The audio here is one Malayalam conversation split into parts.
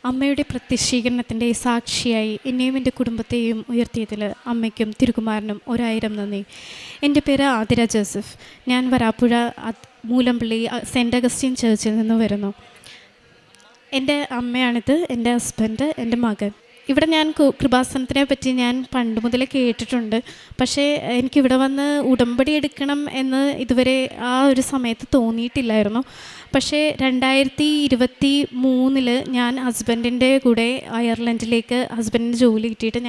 അമ്മയുടെ പ്രത്യക്ഷീകരണത്തിൻ്റെ സാക്ഷിയായി എന്നെയും എൻ്റെ കുടുംബത്തെയും ഉയർത്തിയതിൽ അമ്മയ്ക്കും തിരുകുമാരനും 1000 നന്ദി. എൻ്റെ പേര് ആതിര ജോസഫ്. ഞാൻ വരാപ്പുഴ മൂലമ്പള്ളി സെൻറ്റ് അഗസ്റ്റിൻ ചർച്ചിൽ നിന്ന് വരുന്നു. എൻ്റെ അമ്മയാണിത്, എൻ്റെ ഹസ്ബൻഡ്, എൻ്റെ മകൻ. ഇവിടെ ഞാൻ കൃപാസനത്തിനെ പറ്റി ഞാൻ പണ്ട് മുതലേ കേട്ടിട്ടുണ്ട്. പക്ഷേ എനിക്കിവിടെ വന്ന് ഉടമ്പടി എടുക്കണം എന്ന് ഇതുവരെ ആ ഒരു സമയത്ത് തോന്നിയിട്ടില്ലായിരുന്നു. പക്ഷേ 2023 ഞാൻ ഹസ്ബൻഡിൻ്റെ കൂടെ അയർലൻഡിലേക്ക് ഹസ്ബൻഡിന് ജോലി കിട്ടിയിട്ട്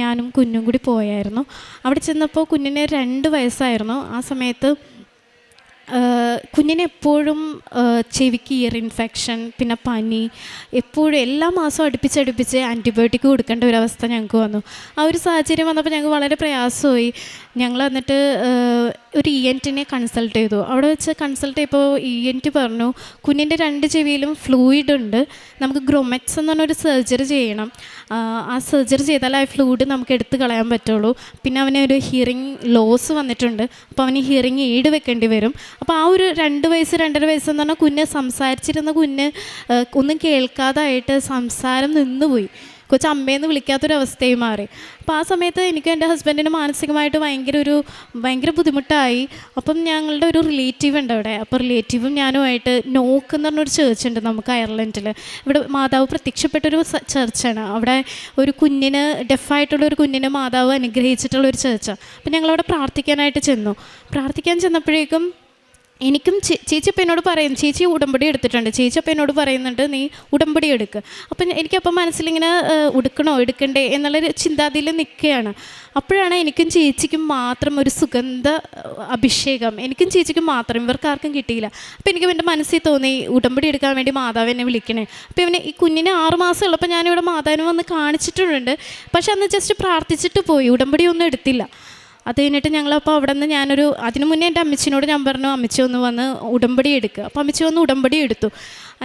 ഞാനും കുഞ്ഞും കൂടി പോയായിരുന്നു. അവിടെ ചെന്നപ്പോൾ കുഞ്ഞിന് 2 വയസ്സായിരുന്നു. ആ സമയത്ത് കുഞ്ഞിന് എപ്പോഴും ചെവിക്ക് ഇയർ ഇൻഫെക്ഷൻ, പിന്നെ പനി, എപ്പോഴും എല്ലാ മാസവും അടുപ്പിച്ച് ആൻറ്റിബയോട്ടിക് കൊടുക്കേണ്ട ഒരവസ്ഥ ഞങ്ങൾക്ക് വന്നു. ആ ഒരു സാഹചര്യം വന്നപ്പോൾ ഞങ്ങൾക്ക് വളരെ പ്രയാസമായി. ഞങ്ങൾ എന്നിട്ട് ഒരു ENT കൺസൾട്ട് ചെയ്തു. അവിടെ വെച്ച് കൺസൾട്ട് ചെയ്തപ്പോൾ ENT പറഞ്ഞു, കുഞ്ഞിൻ്റെ 2 ചെവിയിലും ഫ്ലൂയിഡ് ഉണ്ട്, നമുക്ക് ഗ്രോമെക്സ് എന്ന് പറഞ്ഞൊരു സർജറി ചെയ്യണം. ആ സർജറി ചെയ്താൽ ആ ഫ്ലൂയിഡ് നമുക്ക് എടുത്ത് കളയാൻ പറ്റുള്ളൂ. പിന്നെ അവന് ഒരു ഹിയറിങ് ലോസ് വന്നിട്ടുണ്ട്, അപ്പോൾ അവന് ഹിയറിങ് എയ്ഡ് വെക്കേണ്ടി വരും. അപ്പോൾ ആ ഒരു 2 വയസ്സ് 2.5 വയസ്സെന്ന് പറഞ്ഞാൽ കുഞ്ഞ് സംസാരിച്ചിരുന്ന കുഞ്ഞ് ഒന്നും കേൾക്കാതായിട്ട് സംസാരം നിന്നുപോയി. കൊച്ചു അമ്മയെന്ന് വിളിക്കാത്തൊരവസ്ഥയും മാറി. അപ്പോൾ ആ സമയത്ത് എനിക്ക് എൻ്റെ ഹസ്ബൻഡിന് മാനസികമായിട്ട് ഭയങ്കര ബുദ്ധിമുട്ടായി. അപ്പം ഞങ്ങളുടെ ഒരു റിലേറ്റീവ് ഉണ്ട് അവിടെ. അപ്പോൾ റിലേറ്റീവും ഞാനുമായിട്ട് നോക്ക് എന്ന് പറഞ്ഞൊരു ചേർച്ച് ഉണ്ട് നമുക്ക് അയർലൻഡിൽ. ഇവിടെ മാതാവ് പ്രത്യക്ഷപ്പെട്ടൊരു ചർച്ചാണ്. അവിടെ ഒരു കുഞ്ഞിന്, ഡെഫായിട്ടുള്ളൊരു കുഞ്ഞിന് മാതാവ് അനുഗ്രഹിച്ചിട്ടുള്ളൊരു ചേർച്ചാണ്. അപ്പം ഞങ്ങളവിടെ പ്രാർത്ഥിക്കാൻ ചെന്നപ്പോഴേക്കും എനിക്കും ചേച്ചി അപ്പം എന്നോട് പറയും, ചേച്ചി ഉടമ്പടി എടുത്തിട്ടുണ്ട്, ചേച്ചി അപ്പം എന്നോട് പറയുന്നുണ്ട് നീ ഉടമ്പടി എടുക്കുക. അപ്പം എനിക്കപ്പം മനസ്സിലിങ്ങനെ എടുക്കണ്ടേ എന്നുള്ളൊരു ചിന്താതിയിൽ നിൽക്കുകയാണ്. അപ്പോഴാണ് എനിക്കും ചേച്ചിക്കും മാത്രം ഒരു സുഗന്ധ അഭിഷേകം, എനിക്കും ചേച്ചിക്കും മാത്രം, ഇവർക്കാർക്കും കിട്ടിയില്ല. അപ്പോൾ എനിക്ക് എൻ്റെ മനസ്സിൽ തോന്നി ഉടമ്പടി എടുക്കാൻ വേണ്ടി മാതാവ് എന്നെ വിളിക്കണേ. അപ്പോൾ ഈ കുഞ്ഞിന് 6 മാസം ഉള്ളപ്പോൾ ഞാനിവിടെ മാതാവിനെ വന്ന് കാണിച്ചിട്ടുണ്ട്. പക്ഷെ അന്ന് ജസ്റ്റ് പ്രാർത്ഥിച്ചിട്ട് പോയി, ഉടമ്പടി ഒന്നും എടുത്തില്ല. അത് കഴിഞ്ഞിട്ട് ഞങ്ങളപ്പോൾ അവിടെ നിന്ന് അതിനു മുന്നേ എൻ്റെ അമ്മച്ചിനോട് ഞാൻ പറഞ്ഞു, അമ്മച്ചി ഒന്ന് വന്ന് ഉടമ്പടി എടുക്കുക. അപ്പോൾ അമ്മച്ചി വന്ന് ഉടമ്പടി എടുത്തു.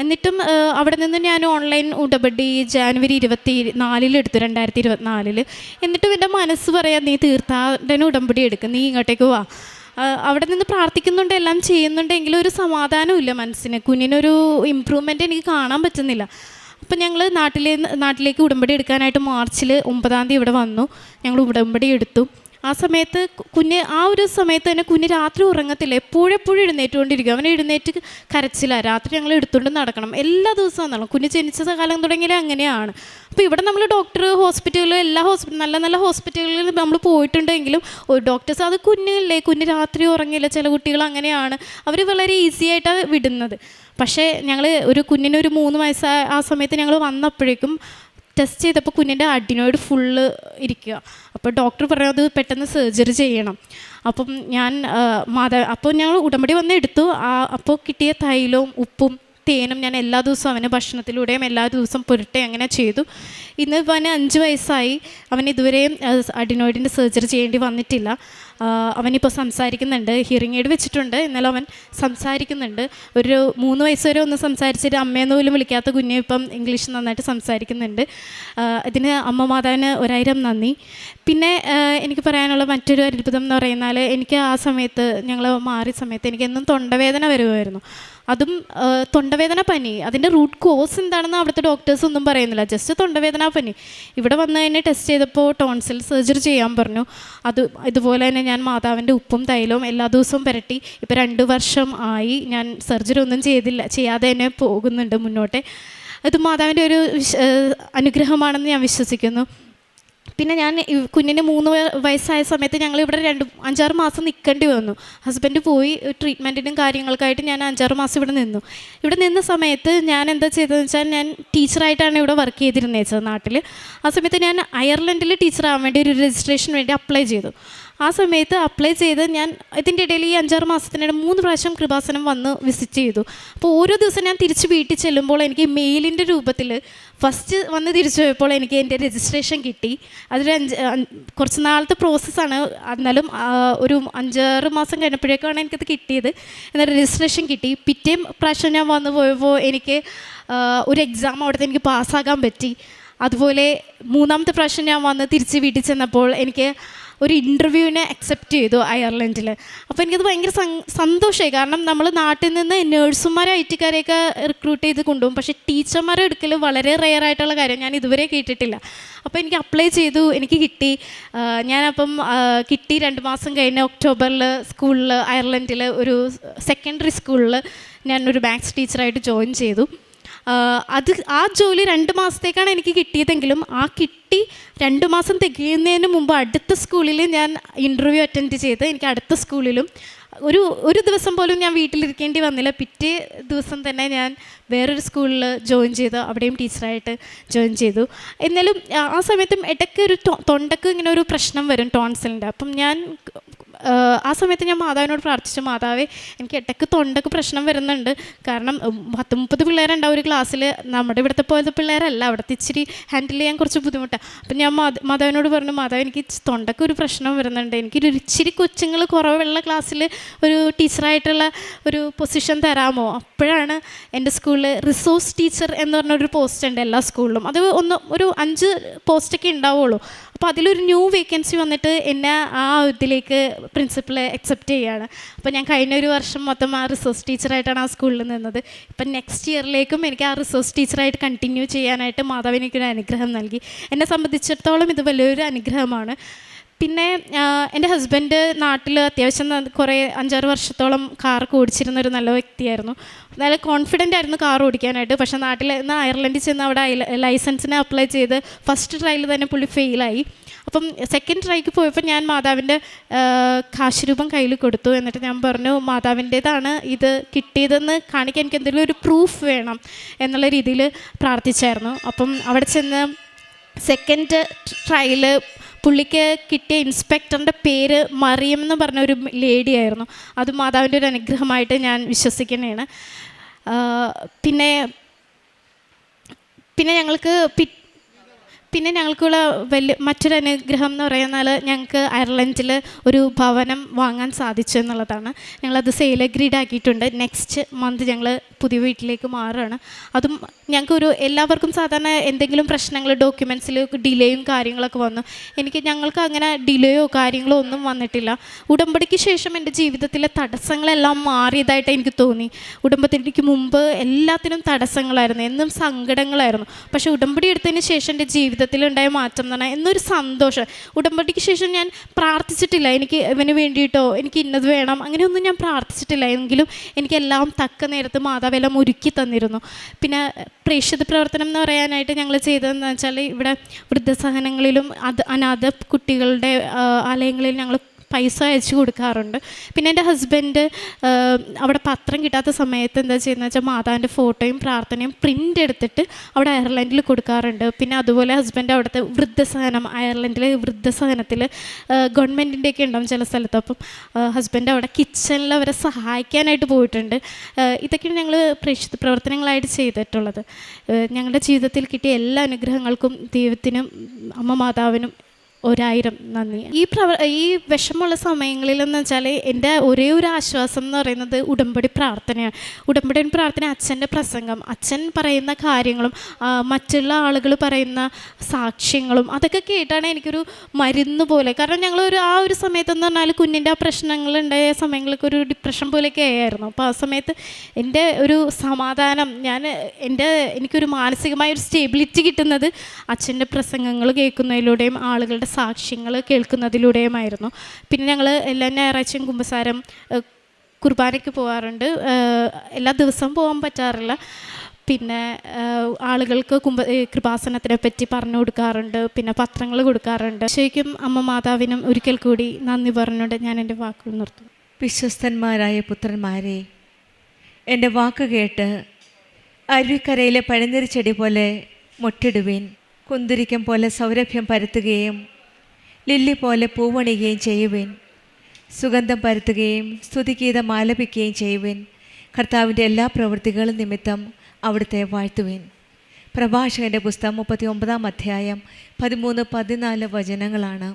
എന്നിട്ടും അവിടെ നിന്ന് ഞാൻ ഓൺലൈൻ ഉടമ്പടി ജനുവരി 24 എടുത്തു, 2024. എന്നിട്ടും എൻ്റെ മനസ്സ് പറയാം, നീ തീർത്ഥാടന ഉടമ്പടി എടുക്കുക, നീ ഇങ്ങോട്ടേക്ക് വാ. അവിടെ നിന്ന് പ്രാർത്ഥിക്കുന്നുണ്ട്, എല്ലാം ചെയ്യുന്നുണ്ടെങ്കിലും ഒരു സമാധാനമില്ല മനസ്സിന്. കുഞ്ഞിനൊരു ഇമ്പ്രൂവ്മെൻറ്റ് എനിക്ക് കാണാൻ പറ്റുന്നില്ല. അപ്പം ഞങ്ങൾ നാട്ടിലേക്ക് ഉടമ്പടി എടുക്കാനായിട്ട് മാർച്ചിൽ 9-ാം തീയതി ഇവിടെ വന്നു. ഞങ്ങൾ ഉടമ്പടി എടുത്തു. ആ സമയത്ത് ആ ഒരു സമയത്ത് തന്നെ കുഞ്ഞ് രാത്രി ഉറങ്ങത്തില്ല, എപ്പോഴും എഴുന്നേറ്റുകൊണ്ടിരിക്കും. അവനെ എഴുന്നേറ്റ് കരച്ചില്ല. രാത്രി ഞങ്ങൾ എടുത്തുകൊണ്ട് നടക്കണം, എല്ലാ ദിവസവും നടക്കണം. കുഞ്ഞ് ജനിച്ച കാലം തുടങ്ങിയാലേ അങ്ങനെയാണ്. അപ്പോൾ ഇവിടെ നമ്മൾ ഹോസ്പിറ്റലുകളിൽ നല്ല ഹോസ്പിറ്റലുകളിൽ നമ്മൾ പോയിട്ടുണ്ടെങ്കിലും ഡോക്ടേഴ്സ് അത് കുഞ്ഞ് രാത്രി ഉറങ്ങില്ല, ചില കുട്ടികൾ അങ്ങനെയാണ്, അവർ വളരെ ഈസി ആയിട്ടാണ് വിടുന്നത്. പക്ഷേ ഒരു കുഞ്ഞിന് 3 വയസ്സായ ആ സമയത്ത് ഞങ്ങൾ വന്നപ്പോഴേക്കും ടെസ്റ്റ് ചെയ്തപ്പോൾ കുഞ്ഞിൻ്റെ അഡിനോയിഡ് ഫുള്ള് ഇരിക്കുക. അപ്പോൾ ഡോക്ടർ പറയുന്നത് പെട്ടെന്ന് സർജറി ചെയ്യണം. അപ്പം ഞങ്ങൾ ഉടമ്പടി വന്ന് എടുത്തു. അപ്പോൾ കിട്ടിയ തൈലവും ഉപ്പും തേനും ഞാൻ എല്ലാ ദിവസവും അവന് ഭക്ഷണത്തിലൂടെയും എല്ലാ ദിവസവും പുരട്ടെ അങ്ങനെ ചെയ്തു. ഇന്ന് അവന് 5 വയസ്സായി. അവന് ഇതുവരെയും അഡിനോയിഡിൻ്റെ സർജറി ചെയ്യേണ്ടി വന്നിട്ടില്ല. അവനിപ്പോൾ സംസാരിക്കുന്നുണ്ട്, ഹിയറിംഗ് എയ്ഡ് വെച്ചിട്ടുണ്ട്, എന്നാലും അവൻ സംസാരിക്കുന്നുണ്ട്. ഒരു 3 വയസ്സ് വരെ ഒന്ന് സംസാരിച്ചിട്ട് അമ്മയെന്ന് പോലും വിളിക്കാത്ത കുഞ്ഞ് ഇപ്പം ഇംഗ്ലീഷ് നന്നായിട്ട് സംസാരിക്കുന്നുണ്ട്. ഇതിന് അമ്മ മാതാവിന് 1000 നന്ദി. പിന്നെ എനിക്ക് പറയാനുള്ള മറ്റൊരു അത്ഭുതം എന്ന് പറയുന്നാൽ, എനിക്ക് ആ സമയത്ത് ഞങ്ങൾ മാറിയ സമയത്ത് എനിക്ക് എന്നും തൊണ്ടവേദന വരുമായിരുന്നു. അതും തൊണ്ടവേദന പനി. അതിൻ്റെ റൂട്ട് കോസ് എന്താണെന്ന് അവിടുത്തെ ഡോക്ടേഴ്സ് ഒന്നും പറയുന്നില്ല, ജസ്റ്റ് തൊണ്ടവേദന പനി. ഇവിടെ വന്ന് തന്നെ ടെസ്റ്റ് ചെയ്തപ്പോൾ ടോൺസിൽ സർജറി ചെയ്യാൻ പറഞ്ഞു. ഇതുപോലെ തന്നെ ഞാൻ മാതാവിൻ്റെ ഉപ്പും തൈലവും എല്ലാ ദിവസവും പുരട്ടി. ഇപ്പോൾ 2 വർഷം ആയി. ഞാൻ സർജറി ഒന്നും ചെയ്യാതെ തന്നെ പോകുന്നുണ്ട് മുന്നോട്ട്. ഇത് മാതാവിൻ്റെ ഒരു അനുഗ്രഹമാണെന്ന് ഞാൻ വിശ്വസിക്കുന്നു. പിന്നെ ഞാൻ കുഞ്ഞിന് 3 വയസ്സായ സമയത്ത് ഞങ്ങളിവിടെ 5-6 മാസം നിൽക്കേണ്ടി വന്നു. ഹസ്ബൻഡ് പോയി ട്രീറ്റ്മെൻറ്റിനും കാര്യങ്ങൾക്കായിട്ട് ഞാൻ 5-6 മാസം ഇവിടെ നിന്നു. ഇവിടെ നിന്ന സമയത്ത് ഞാൻ എന്താ ചെയ്തതെന്ന് വെച്ചാൽ, ഞാൻ ടീച്ചറായിട്ടാണ് ഇവിടെ വർക്ക് ചെയ്തിരുന്നത് നാട്ടിൽ. ആ സമയത്ത് ഞാൻ അയർലൻഡിൽ ടീച്ചറാകാൻ വേണ്ടി ഒരു രജിസ്ട്രേഷന് വേണ്ടി അപ്ലൈ ചെയ്തു. ആ സമയത്ത് അപ്ലൈ ചെയ്ത് ഞാൻ ഇതിൻ്റെ ഇടയിൽ ഈ 5-6 മാസത്തിനിടെ 3 പ്രാവശ്യം കൃപാസനം വന്ന് വിസിറ്റ് ചെയ്തു. അപ്പോൾ ഓരോ ദിവസം ഞാൻ തിരിച്ച് വീട്ടിൽ ചെല്ലുമ്പോൾ എനിക്ക് മെയിലിൻ്റെ രൂപത്തിൽ ഫസ്റ്റ് വന്ന് തിരിച്ചു പോയപ്പോൾ എനിക്ക് എൻ്റെ രജിസ്ട്രേഷൻ കിട്ടി. അതൊരു കുറച്ച് നാളത്തെ പ്രോസസ്സാണ്, എന്നാലും ഒരു 5-6 മാസം കഴിഞ്ഞപ്പോഴേക്കാണ് എനിക്കത് കിട്ടിയത്. എന്നാൽ രജിസ്ട്രേഷൻ കിട്ടി. പിറ്റേ പ്രാവശ്യം ഞാൻ വന്നു പോയപ്പോൾ എനിക്ക് ഒരു എക്സാം അവിടുത്തെ എനിക്ക് പാസ്സാകാൻ പറ്റി. അതുപോലെ 3-ാമത്തെ പ്രാവശ്യം ഞാൻ വന്ന് തിരിച്ച് വീട്ടിൽ ചെന്നപ്പോൾ എനിക്ക് ഒരു ഇൻ്റർവ്യൂവിനെ അക്സെപ്റ്റ് ചെയ്തു അയർലൻഡിൽ. അപ്പോൾ എനിക്കത് ഭയങ്കര സന്തോഷമായി. കാരണം നമ്മൾ നാട്ടിൽ നിന്ന് നേഴ്സുമാരെ ഐ ടിക്കാരെയൊക്കെ റിക്രൂട്ട് ചെയ്ത് കൊണ്ടുപോകും, പക്ഷേ ടീച്ചർമാരെ എടുക്കൽ വളരെ റെയർ ആയിട്ടുള്ള കാര്യം, ഞാൻ ഇതുവരെ കേട്ടിട്ടില്ല. അപ്പോൾ എനിക്ക് അപ്ലൈ ചെയ്തു, എനിക്ക് കിട്ടി. ഞാനപ്പം കിട്ടി 2 മാസം കഴിഞ്ഞ് ഒക്ടോബറിൽ സ്കൂളിൽ അയർലൻഡിൽ ഒരു സെക്കൻഡറി സ്കൂളിൽ ഞാനൊരു മാത്സ് ടീച്ചറായിട്ട് ജോയിൻ ചെയ്തു. ആ ജോലി 2 മാസത്തേക്കാണ് എനിക്ക് കിട്ടിയതെങ്കിലും ആ കിട്ടി 2 മാസം തികയുന്നതിന് മുമ്പ് അടുത്ത സ്കൂളിൽ ഞാൻ ഇൻ്റർവ്യൂ അറ്റൻഡ് ചെയ്ത് എനിക്ക് അടുത്ത സ്കൂളിലും ഒരു ദിവസം പോലും ഞാൻ വീട്ടിലിരിക്കേണ്ടി വന്നില്ല. പിറ്റേ ദിവസം തന്നെ ഞാൻ വേറൊരു സ്കൂളിൽ ജോയിൻ ചെയ്തു, അവിടെയും ടീച്ചറായിട്ട് ജോയിൻ ചെയ്തു. എന്നാലും ആ സമയത്തും ഇടയ്ക്ക് ഒരു തൊണ്ടക്ക് ഇങ്ങനെ ഒരു പ്രശ്നം വരും, ടോൺസിലിൻ്റെ. അപ്പം ആ സമയത്ത് ഞാൻ മാതാവിനോട് പ്രാർത്ഥിച്ചു, മാതാവേ എനിക്ക് ഇടയ്ക്ക് തൊണ്ടക്ക് പ്രശ്നം വരുന്നുണ്ട്. കാരണം 10-30 പിള്ളേരുണ്ടാവും ഒരു ക്ലാസ്സിൽ. നമ്മുടെ ഇവിടുത്തെ പോലത്തെ പിള്ളേരല്ല, അവിടുത്തെ ഇച്ചിരി ഹാൻഡിൽ ചെയ്യാൻ കുറച്ച് ബുദ്ധിമുട്ടാണ്. അപ്പം ഞാൻ മാതാവിനോട് പറഞ്ഞു, മാതാവ് എനിക്ക് തൊണ്ടക്ക് ഒരു പ്രശ്നം വരുന്നുണ്ട്, എനിക്കൊരു ഇച്ചിരി കൊച്ചുങ്ങൾ കുറവുള്ള ക്ലാസ്സിൽ ഒരു ടീച്ചറായിട്ടുള്ള ഒരു പൊസിഷൻ തരാമോ? അപ്പോഴാണ് എൻ്റെ സ്കൂളിൽ റിസോഴ്സ് ടീച്ചർ എന്ന് പറഞ്ഞൊരു പോസ്റ്റ് ഉണ്ട് എല്ലാ സ്കൂളിലും. അത് ഒരു 5 പോസ്റ്റൊക്കെ ഉണ്ടാവുള്ളൂ. അപ്പോൾ അതിലൊരു ന്യൂ വേക്കൻസി വന്നിട്ട് എന്നെ ആ ഇതിലേക്ക് പ്രിൻസിപ്പൾ അക്സെപ്റ്റ് ചെയ്യുകയാണ്. അപ്പോൾ ഞാൻ കഴിഞ്ഞൊരു വർഷം മൊത്തം ആ റിസോഴ്സ് ടീച്ചറായിട്ടാണ് ആ സ്കൂളിൽ നിന്നത്. ഇപ്പം നെക്സ്റ്റ് ഇയറിലേക്കും എനിക്ക് ആ റിസോഴ്സ് ടീച്ചറായിട്ട് കണ്ടിന്യൂ ചെയ്യാനായിട്ട് മാതാവ് എനിക്കൊരു അനുഗ്രഹം നൽകി. എന്നെ സംബന്ധിച്ചിടത്തോളം ഇത് വലിയൊരു അനുഗ്രഹമാണ്. പിന്നെ എൻ്റെ ഹസ്ബൻഡ് നാട്ടിൽ അത്യാവശ്യം കുറേ 5-6 വർഷത്തോളം കാറൊക്കെ ഓടിച്ചിരുന്ന ഒരു നല്ല വ്യക്തിയായിരുന്നു. നല്ല കോൺഫിഡൻ്റ് ആയിരുന്നു കാർ ഓടിക്കാനായിട്ട്. പക്ഷേ നാട്ടിൽ നിന്ന് അയർലൻഡിൽ ചെന്ന് അവിടെ ലൈസൻസിന് അപ്ലൈ ചെയ്ത് ഫസ്റ്റ് ട്രയൽ തന്നെ പുള്ളി ഫെയിലായി. അപ്പം സെക്കൻഡ് ട്രൈക്ക് പോയപ്പോൾ ഞാൻ മാതാവിൻ്റെ കാശ് രൂപം കയ്യിൽ കൊടുത്തു. എന്നിട്ട് ഞാൻ പറഞ്ഞു, മാതാവിൻ്റേതാണ് ഇത് കിട്ടിയതെന്ന് കാണിക്കാൻ എനിക്ക് എന്തെങ്കിലും ഒരു പ്രൂഫ് വേണം എന്നുള്ള രീതിയിൽ പ്രാർത്ഥിച്ചായിരുന്നു. അപ്പം അവിടെ ചെന്ന് സെക്കൻഡ് ട്രയൽ പുള്ളിക്ക് കിട്ടിയ ഇൻസ്പെക്ടറിൻ്റെ പേര് മറിയം എന്ന് പറഞ്ഞ ഒരു ലേഡി ആയിരുന്നു. അത് മാതാവിൻ്റെ ഒരു അനുഗ്രഹമായിട്ട് ഞാൻ വിശ്വസിക്കുന്നതാണ്. പിന്നെ ഞങ്ങൾക്കുള്ള മറ്റൊരു അനുഗ്രഹം എന്ന് പറയുന്നാൽ ഞങ്ങൾക്ക് അയർലൻഡിൽ ഒരു ഭവനം വാങ്ങാൻ സാധിച്ചു എന്നുള്ളതാണ്. ഞങ്ങളത് സെയിൽ അഗ്രീഡ് ആക്കിയിട്ടുണ്ട്. നെക്സ്റ്റ് മന്ത് ഞങ്ങൾ പുതിയ വീട്ടിലേക്ക് മാറുകയാണ്. അതും ഞങ്ങൾക്കൊരു എല്ലാവർക്കും സാധാരണ എന്തെങ്കിലും പ്രശ്നങ്ങൾ ഡോക്യുമെൻറ്റ്സിൽ ഡിലേയും കാര്യങ്ങളൊക്കെ വന്നു. ഞങ്ങൾക്ക് അങ്ങനെ ഡിലേയോ കാര്യങ്ങളോ ഒന്നും വന്നിട്ടില്ല. ഉടമ്പടിക്ക് ശേഷം എൻ്റെ ജീവിതത്തിലെ തടസ്സങ്ങളെല്ലാം മാറിയതായിട്ട് എനിക്ക് തോന്നി. ഉടമ്പടിക്ക് മുമ്പ് എല്ലാത്തിനും തടസ്സങ്ങളായിരുന്നു, എന്നും സങ്കടങ്ങളായിരുന്നു. പക്ഷേ ഉടമ്പടി എടുത്തതിന് ശേഷം എൻ്റെ ജീവിതത്തിലുണ്ടായ മാറ്റം എന്ന് പറഞ്ഞാൽ എന്നൊരു സന്തോഷം. ഉടമ്പടിക്ക് ശേഷം ഞാൻ പ്രാർത്ഥിച്ചിട്ടില്ല, എനിക്ക് ഇവന് വേണ്ടിയിട്ടോ എനിക്ക് ഇന്നത് വേണം അങ്ങനെയൊന്നും ഞാൻ പ്രാർത്ഥിച്ചിട്ടില്ല. എങ്കിലും എനിക്കെല്ലാം തക്ക നേരത്ത് മാതാവെല്ലാം ഒരുക്കി തന്നിരുന്നു. പിന്നെ പ്രേക്ഷിത പ്രവർത്തനം എന്ന് പറയാനായിട്ട് ഞങ്ങൾ ചെയ്തതെന്ന് വെച്ചാൽ ഇവിടെ വൃദ്ധസഹനങ്ങളിലും അനാഥ കുട്ടികളുടെ ആലയങ്ങളിൽ ഞങ്ങൾ പൈസ അയച്ചു കൊടുക്കാറുണ്ട്. പിന്നെ എൻ്റെ ഹസ്ബൻഡ് അവിടെ പത്രം കിട്ടാത്ത സമയത്ത് എന്താ ചെയ്യുന്നത് വെച്ചാൽ മാതാവിൻ്റെ ഫോട്ടോയും പ്രാർത്ഥനയും പ്രിൻ്റ് എടുത്തിട്ട് അവിടെ അയർലൻഡിൽ കൊടുക്കാറുണ്ട്. പിന്നെ അതുപോലെ ഹസ്ബൻഡ് അവിടുത്തെ വൃദ്ധസഹനം, അയർലൻഡിലെ വൃദ്ധസഹനത്തിൽ ഗവൺമെൻറ്റിൻ്റെയൊക്കെ ഉണ്ടാവും ചില സ്ഥലത്ത്. അപ്പം ഹസ്ബൻഡ് അവിടെ കിച്ചണിൽ അവരെ സഹായിക്കാനായിട്ട് പോയിട്ടുണ്ട്. ഇതൊക്കെയാണ് ഞങ്ങൾ പ്രേക്ഷിത പ്രവർത്തനങ്ങളായിട്ട് ചെയ്തിട്ടുള്ളത്. ഞങ്ങളുടെ ജീവിതത്തിൽ കിട്ടിയ എല്ലാ അനുഗ്രഹങ്ങൾക്കും ദൈവത്തിനും അമ്മ മാതാവിനും 1000 നന്ദി. ഈ വിഷമമുള്ള സമയങ്ങളിലെന്ന് വെച്ചാൽ എൻ്റെ ഒരേ ഒരു ആശ്വാസം എന്ന് പറയുന്നത് ഉടമ്പടി പ്രാർത്ഥനയാണ്. ഉടമ്പടി പ്രാർത്ഥന, അച്ഛൻ്റെ പ്രസംഗം, അച്ഛൻ പറയുന്ന കാര്യങ്ങളും മറ്റുള്ള ആളുകൾ പറയുന്ന സാക്ഷ്യങ്ങളും അതൊക്കെ കേട്ടാണ് എനിക്കൊരു മരുന്ന് പോലെ. കാരണം ഞങ്ങളൊരു ആ ഒരു സമയത്തെന്ന് പറഞ്ഞാൽ കുഞ്ഞിൻ്റെ ആ പ്രശ്നങ്ങളുണ്ടായ സമയങ്ങളൊക്കെ ഒരു ഡിപ്രഷൻ പോലെയൊക്കെ ആയിരുന്നു. അപ്പോൾ ആ സമയത്ത് എൻ്റെ ഒരു സമാധാനം, എനിക്കൊരു മാനസികമായ ഒരു സ്റ്റെബിലിറ്റി കിട്ടുന്നത് അച്ഛൻ്റെ പ്രസംഗങ്ങൾ കേൾക്കുന്നതിലൂടെയും ആളുകളുടെ സാക്ഷ്യങ്ങൾ കേൾക്കുന്നതിലൂടെയുമായിരുന്നു. പിന്നെ ഞങ്ങൾ എല്ലാ ഞായറാഴ്ചയും കുമ്പസാരം കുർബാനയ്ക്ക് പോകാറുണ്ട്. എല്ലാ ദിവസവും പോകാൻ പറ്റാറില്ല. പിന്നെ ആളുകൾക്ക് കൃപാസനത്തിനെ പറ്റി പറഞ്ഞു കൊടുക്കാറുണ്ട്. പിന്നെ പത്രങ്ങൾ കൊടുക്കാറുണ്ട്. ശരിക്കും അമ്മ മാതാവിനും ഒരിക്കൽ കൂടി നന്ദി പറഞ്ഞുകൊണ്ട് ഞാൻ എൻ്റെ വാക്കുകൾ നിർത്തുന്നു. വിശ്വസ്തന്മാരായ പുത്രന്മാരെ, എൻ്റെ വാക്ക് കേട്ട് അരുവിക്കരയിലെ പഴനിരി ചെടി പോലെ മൊട്ടിടുവിൻ. കുന്തിരിക്കം പോലെ സൗരഭ്യം പരത്തുകയും ലില്ലി പോലെ പൂവണിയുകയും ചെയ്യുവിൻ. സുഗന്ധം പരത്തുകയും സ്തുതിഗീതം ആലപിക്കുകയും ചെയ്യുവിൻ. കർത്താവിൻ്റെ എല്ലാ പ്രവൃത്തികളും നിമിത്തം അവിടുത്തെ വാഴ്ത്തുവിൻ. പ്രഭാഷകൻ്റെ പുസ്തകം 39-ാം അധ്യായം 13-14 വചനങ്ങളാണ്.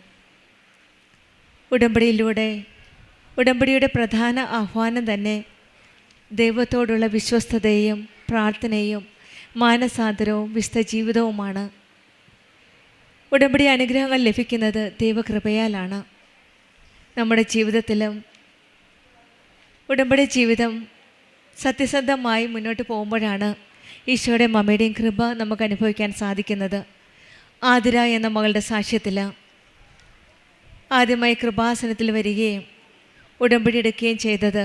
ഉടമ്പടിയുടെ പ്രധാന ആഹ്വാനം തന്നെ ദൈവത്തോടുള്ള വിശ്വസ്തതയും പ്രാർത്ഥനയും മാനസാന്തരവും വിശുദ്ധ ജീവിതവുമാണ്. ഉടമ്പടി അനുഗ്രഹങ്ങൾ ലഭിക്കുന്നത് ദൈവകൃപയാലാണ്. നമ്മുടെ ജീവിതത്തിലും ഉടമ്പടി ജീവിതം സത്യസന്ധമായി മുന്നോട്ട് പോകുമ്പോഴാണ് ഈശോയുടെയും അമ്മയുടെയും കൃപ നമുക്ക് അനുഭവിക്കാൻ സാധിക്കുന്നത്. ആതിര എന്ന മകളുടെ സാക്ഷ്യത്തിൽ ആദ്യമായി കൃപാസനത്തിൽ വരികയും ഉടമ്പടി എടുക്കുകയും ചെയ്തത്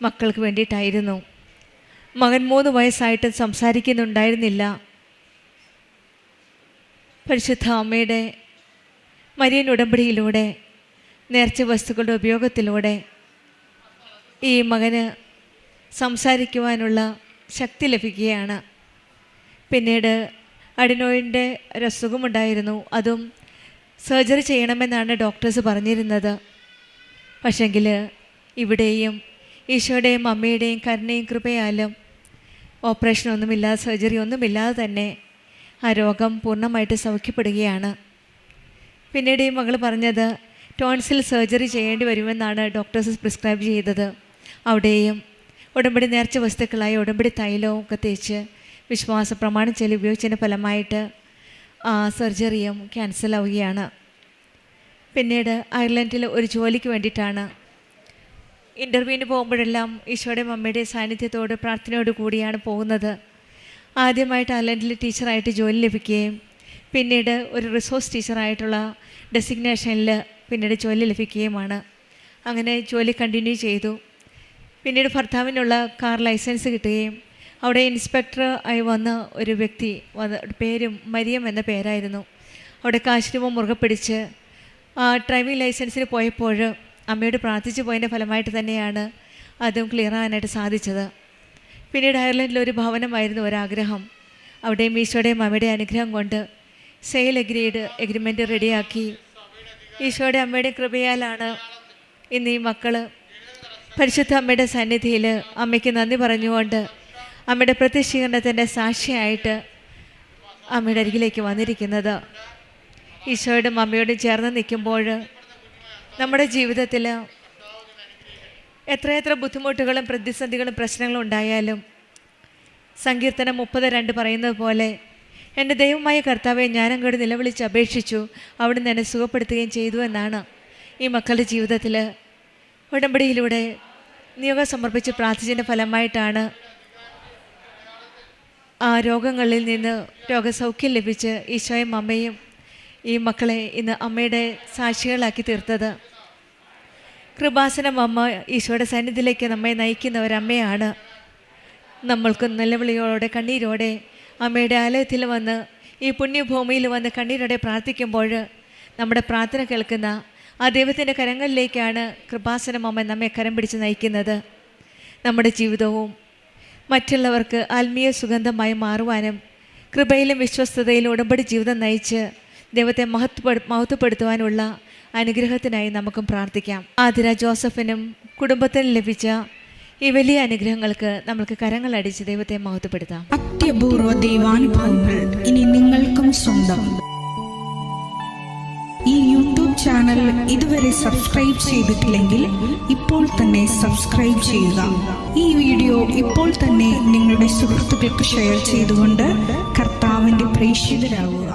മക്കൾക്ക് വേണ്ടിയിട്ടായിരുന്നു. മകൻ 3 വയസ്സായിട്ടും സംസാരിക്കുന്നുണ്ടായിരുന്നില്ല. പരിശുദ്ധ അമ്മയുടെ മരിയൻ ഉടമ്പടിയിലൂടെ, നേർച്ച വസ്തുക്കളുടെ ഉപയോഗത്തിലൂടെ ഈ മകന് സംസാരിക്കുവാനുള്ള ശക്തി ലഭിക്കുകയാണ്. പിന്നീട് അഡിനോയിഡിൻ്റെ ഒരു അസുഖമുണ്ടായിരുന്നു. അതും സർജറി ചെയ്യണമെന്നാണ് ഡോക്ടേഴ്സ് പറഞ്ഞിരുന്നത്. പക്ഷെങ്കിൽ ഇവിടെയും ഈശോയുടെയും അമ്മയുടെയും കരുണയും കൃപയാലും ഓപ്പറേഷനൊന്നുമില്ലാതെ, സർജറി ഒന്നുമില്ലാതെ തന്നെ ആ രോഗം പൂർണ്ണമായിട്ട് സൗഖ്യപ്പെടുകയാണ്. പിന്നീട് ഈ മകൾ പറഞ്ഞത് ടോൺസിൽ സർജറി ചെയ്യേണ്ടി വരുമെന്നാണ് ഡോക്ടേഴ്സ് പ്രിസ്ക്രൈബ് ചെയ്തത്. അവിടെയും ഉടമ്പടി നേർച്ച വസ്തുക്കളായി ഉടമ്പടി തൈലവും ഒക്കെ തേച്ച് വിശ്വാസ പ്രമാണം ചൊല്ലി ഉപയോഗിച്ചതിൻ്റെ ഫലമായിട്ട് ആ സർജറിയും ക്യാൻസലാവുകയാണ്. പിന്നീട് അയർലൻഡിൽ ഒരു ജോലിക്ക് വേണ്ടിയിട്ടാണ്. ഇൻ്റർവ്യൂവിന് പോകുമ്പോഴെല്ലാം ഈശോയുടെയും അമ്മയുടെയും സാന്നിധ്യത്തോട് പ്രാർത്ഥനയോട് കൂടിയാണ് പോകുന്നത്. ആദ്യമായിട്ട് അയർലൻഡിൽ ടീച്ചറായിട്ട് ജോലി ലഭിക്കുകയും പിന്നീട് ഒരു റിസോഴ്സ് ടീച്ചറായിട്ടുള്ള ഡെസിഗ്നേഷനിൽ പിന്നീട് ജോലി ലഭിക്കുകയുമാണ്. അങ്ങനെ ജോലി കണ്ടിന്യൂ ചെയ്തു. പിന്നീട് ഭർത്താവിനുള്ള കാർ ലൈസൻസ് കിട്ടുകയും അവിടെ ഇൻസ്പെക്ടർ ആയി വന്ന ഒരു വ്യക്തി പേരും മരിയം എന്ന പേരായിരുന്നു. അവിടെ കാശ്രൂപം മുറുകെ പിടിച്ച് ഡ്രൈവിംഗ് ലൈസൻസിന് പോയപ്പോൾ അമ്മയോട് പ്രാർത്ഥിച്ചു പോയതിൻ്റെ ഫലമായിട്ട് തന്നെയാണ് അതും ക്ലിയർ ആകാനായിട്ട് സാധിച്ചത്. പിന്നീട് അയർലൻഡിൽ ഒരു ഭവനമായിരുന്നു ഒരാഗ്രഹം. അവിടെയും ഈശോയുടെയും അമ്മയുടെയും അനുഗ്രഹം കൊണ്ട് സെയിൽ എഗ്രിമെൻറ്റ് റെഡിയാക്കി. ഈശോയുടെ അമ്മയുടെ കൃപയാലാണ് ഇന്ന് ഈ മക്കൾ പരിശുദ്ധ അമ്മയുടെ സന്നിധിയിൽ അമ്മയ്ക്ക് നന്ദി പറഞ്ഞുകൊണ്ട് അമ്മയുടെ പ്രത്യക്ഷീകരണത്തിൻ്റെ സാക്ഷിയായിട്ട് അമ്മയുടെ അരികിലേക്ക് വന്നിരിക്കുന്നത്. ഈശോയുടെ അമ്മയോട് ചേർന്ന് നിൽക്കുമ്പോൾ നമ്മുടെ ജീവിതത്തിൽ എത്രയെത്ര ബുദ്ധിമുട്ടുകളും പ്രതിസന്ധികളും പ്രശ്നങ്ങളും ഉണ്ടായാലും സങ്കീർത്തനം 30:2 പറയുന്നത് പോലെ എൻ്റെ ദൈവമായ കർത്താവെ ഞാനങ്ങോട്ട് നിലവിളിച്ച് അപേക്ഷിച്ചു, അവിടുന്ന് എന്നെ സുഖപ്പെടുത്തുകയും ചെയ്തു എന്നാണ് ഈ മക്കളുടെ ജീവിതത്തിൽ ഉടമ്പടിയിലൂടെ നിയോഗം സമർപ്പിച്ച് പ്രാർത്ഥിച്ചതിൻ്റെ ഫലമായിട്ടാണ് ആ രോഗങ്ങളിൽ നിന്ന് രോഗസൗഖ്യം ലഭിച്ച് ഈശോയും അമ്മയും ഈ മക്കളെ ഇന്ന് അമ്മയുടെ സാക്ഷികളാക്കി തീർത്തത്. കൃപാസനം അമ്മ ഈശോയുടെ സന്നിധിയിലേക്ക് നമ്മെ നയിക്കുന്ന ഒരമ്മയാണ്. നമ്മൾക്ക് നിലവിളിയോടെ കണ്ണീരോടെ അമ്മയുടെ ആലയത്തിൽ വന്ന് ഈ പുണ്യഭൂമിയിൽ വന്ന് കണ്ണീരോടെ പ്രാർത്ഥിക്കുമ്പോൾ നമ്മുടെ പ്രാർത്ഥന കേൾക്കുന്ന ആ ദൈവത്തിൻ്റെ കരങ്ങളിലേക്കാണ് കൃപാസനം അമ്മ നമ്മെ കരം പിടിച്ച് നയിക്കുന്നത്. നമ്മുടെ ജീവിതവും മറ്റുള്ളവർക്ക് ആത്മീയ സുഗന്ധമായി മാറുവാനും കൃപയിലും വിശ്വസ്തതയിലും ഉടമ്പടി ജീവിതം നയിച്ച് ദൈവത്തെ മഹത്വപ്പെടുത്തുവാനുള്ള അനുഗ്രഹത്തിനായി നമുക്കും പ്രാർത്ഥിക്കാം. ആതിര ജോസഫിനും കുടുംബത്തിനും ലഭിച്ച ഈ വലിയ അനുഗ്രഹങ്ങൾക്ക് നമ്മൾക്ക് കരങ്ങളടിച്ച് ദൈവത്തെ മഹത്വപ്പെടുത്താം. അത്യപൂർവ ദൈവാനുഭവങ്ങൾ ഇനി നിങ്ങൾക്കും സ്വന്തം. ഈ യൂട്യൂബ് ചാനൽ ഇതുവരെ സബ്സ്ക്രൈബ് ചെയ്തിട്ടില്ലെങ്കിൽ ഇപ്പോൾ തന്നെ സബ്സ്ക്രൈബ് ചെയ്യുക. ഈ വീഡിയോ ഇപ്പോൾ തന്നെ നിങ്ങളുടെ സുഹൃത്തുക്കൾക്ക് ഷെയർ ചെയ്തുകൊണ്ട് കർത്താവിൻ്റെ പ്രേക്ഷിതരാകുക.